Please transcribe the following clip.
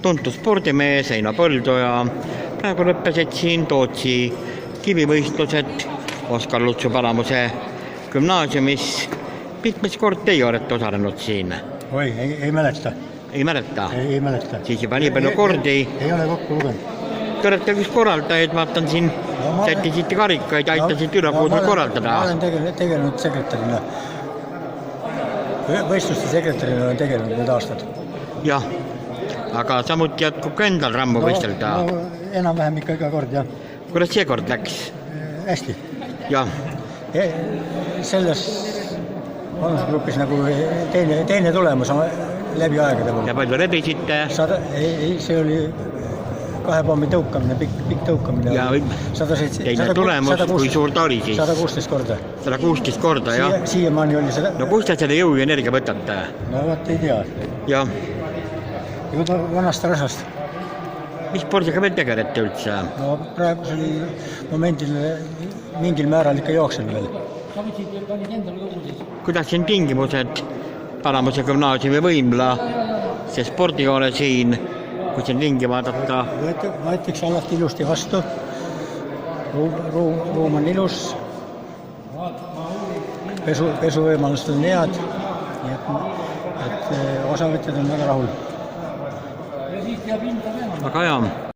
tuntud spordimees Eino Põldoja. Praegu lõppesid siin Tootsi kivivõistlused Oskar Lutsu Palamuse gümnaasiumis. Mitmes kord teie olete osalenud siin? Oi, ei mäleta. Ei mäleta? Ei mäleta. Siis juba nii palju kordi. Ei ole kokku lugenud. Te olete üks korraldajaid, vaatan siin, sättisite karikaid, aitasite ülekoosel korraldada. Ma olen tegelenud sekretärina. Võistluste sekretärina olen tegelenud need aastad. Jah, aga samuti jätkub ka endal rammu võistelda. No, enam-vähem ikka iga kord, jah. Kuidas see kord läks? Hästi. Jah. Selles vanusgrupis nagu teine tulemus on läbi aegade. Ja palju rebisite? See oli 2 pommi tõukamine, pikk tõukamine. Ja teine tulemus, kui suur ta oli siis? 116 korda. 116 korda, jah. Siiamaani oli seda. No kust te selle jõu ja energia võtate? No vaat ei tea. Jah. Juba vanast rasast. Mis spordiga veel tegelete üldse? No praegusel momendil mingil määral ikka jooksen veel. Kuidas siin tingimused Palamuse gümnaasiumi võimla, see spordihoone siin, kui siin ringi vaadata? Võetakse alati ilusti vastu, ruum on ilus, pesuvõimalused on head, et osavõtjad on väga rahul. Väga hea.